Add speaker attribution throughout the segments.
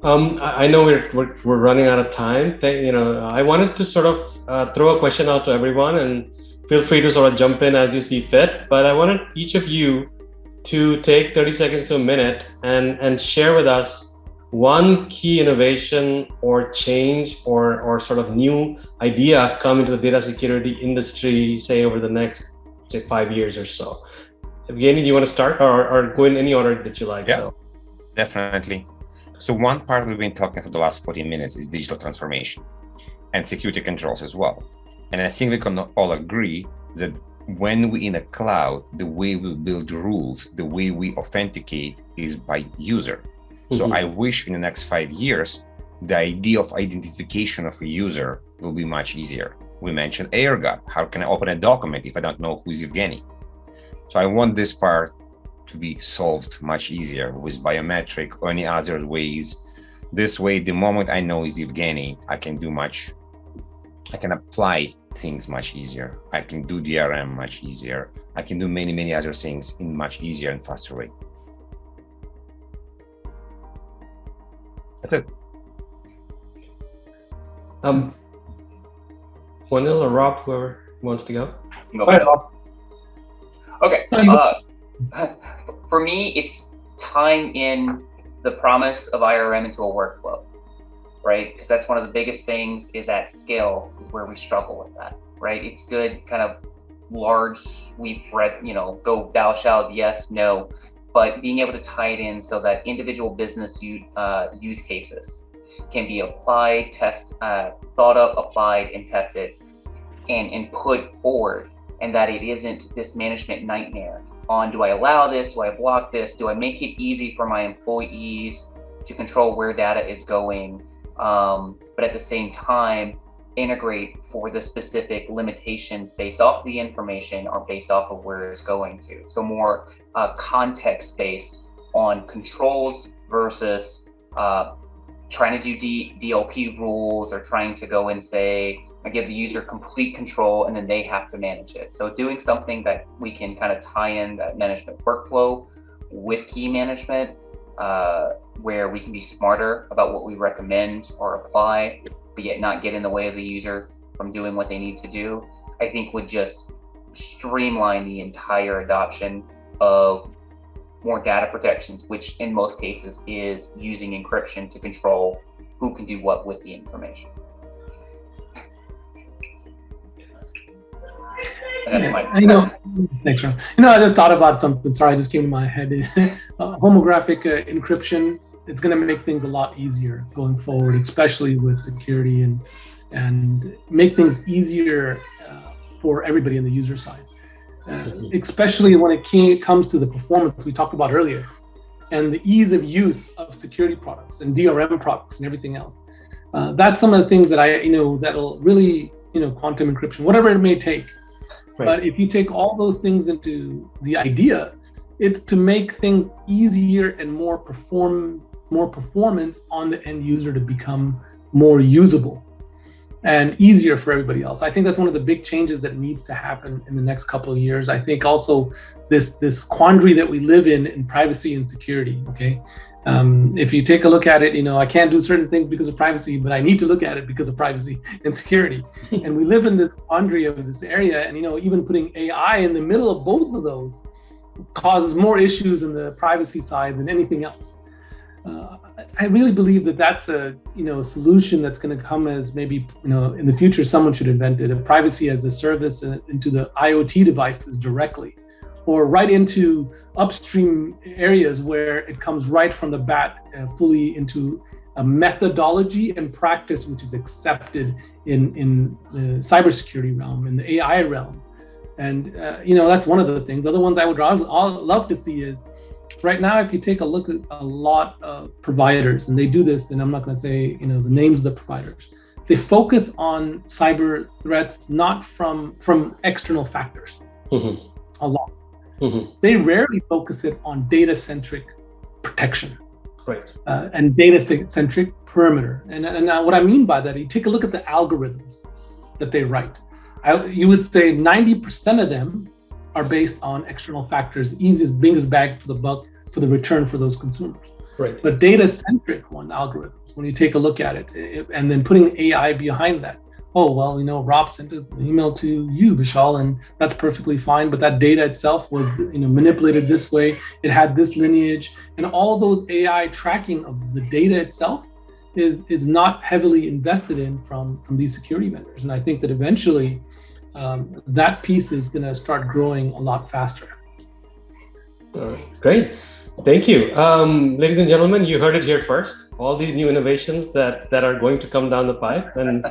Speaker 1: I know we're running out of time. I wanted to sort of throw a question out to everyone, and feel free to sort of jump in as you see fit. But I wanted each of you to take 30 seconds to a minute and share with us one key innovation or change or sort of new idea come into the data security industry, say over the next, say, 5 years or so. Evgeny, do you want to start or go in any order that you like?
Speaker 2: Yeah, so. Definitely. So one part we've been talking for the last 40 minutes is digital transformation and security controls as well. And I think we can all agree that when we're in a cloud, the way we build rules, the way we authenticate is by user. So I wish in the next 5 years, the idea of identification of a user will be much easier. We mentioned air gap. How can I open a document if I don't know who's Evgeny? So I want this part to be solved much easier with biometric or any other ways. This way, the moment I know is Evgeny, I can apply things much easier. I can do DRM much easier. I can do many, many other things in much easier and faster way. That's it.
Speaker 1: Juanil or Rob, whoever wants to go.
Speaker 3: Go ahead, Rob. Okay. For me, it's tying in the promise of IRM into a workflow, right? Because that's one of the biggest things is at scale is where we struggle with that, right? It's good kind of large sweep, go thou shalt, yes, no, but being able to tie it in so that individual business use cases can be applied, thought of, applied, and tested, and put forward, and that it isn't this management nightmare on, do I allow this? Do I block this? Do I make it easy for my employees to control where data is going? But at the same time, integrate for the specific limitations based off the information or based off of where it's going to. So more context-based on controls versus trying to do DLP rules or trying to go and say, I give the user complete control and then they have to manage it. So doing something that we can kind of tie in that management workflow with key management, where we can be smarter about what we recommend or apply, but yet not get in the way of the user from doing what they need to do, I think would just streamline the entire adoption of more data protections, which in most cases is using encryption to control who can do what with the information.
Speaker 4: Thanks, Ron. I just thought about something. Sorry, I just came to my head. Homographic encryption, it's going to make things a lot easier going forward, especially with security and make things easier for everybody on the user side, especially when it comes to the performance we talked about earlier and the ease of use of security products and DRM products and everything else. That's some of the things that that'll really, quantum encryption, whatever it may take. Right. But if you take all those things into the idea, it's to make things easier and more performance on the end user to become more usable and easier for everybody else. I think that's one of the big changes that needs to happen in the next couple of years. I think also this quandary that we live in privacy and security, okay? If you take a look at it, I can't do certain things because of privacy, but I need to look at it because of privacy and security. And we live in this quandary of this area, and even putting AI in the middle of both of those causes more issues in the privacy side than anything else. I really believe that that's a solution that's going to come as maybe in the future someone should invent it, a privacy as a service into the IoT devices directly, or right into upstream areas where it comes right from the bat fully into a methodology and practice which is accepted in the cybersecurity realm, in the AI realm. And that's one of the things. Other ones I would love to see is, right now, if you take a look at a lot of providers, and they do this, and I'm not going to say the names of the providers, they focus on cyber threats not from external factors. A lot. They rarely focus it on data-centric protection, right? And data-centric perimeter. And what I mean by that, you take a look at the algorithms that they write. You would say 90% of them are based on external factors, easiest, biggest bang for the buck for the return for those consumers.
Speaker 1: Right.
Speaker 4: but data-centric one algorithms, when you take a look at it, and then putting AI behind that. Oh, well, Rob sent an email to you, Vishal, and that's perfectly fine, but that data itself was, manipulated this way. It had this lineage, and all those AI tracking of the data itself is not heavily invested in from these security vendors. And I think that eventually that piece is going to start growing a lot faster.
Speaker 1: All right, great. Thank you. Ladies and gentlemen, you heard it here first. All these new innovations that are going to come down the pipe. And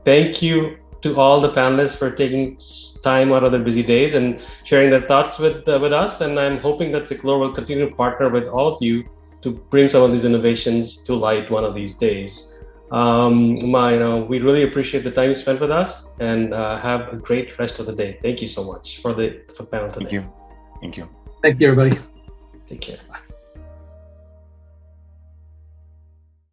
Speaker 1: thank you to all the panelists for taking time out of their busy days and sharing their thoughts with us. And I'm hoping that Seclor will continue to partner with all of you to bring some of these innovations to light one of these days. We really appreciate the time you spent with us, and have a great rest of the day. Thank you so much for the panel today.
Speaker 2: Thank you.
Speaker 4: Thank you, everybody.
Speaker 1: Take care. Bye.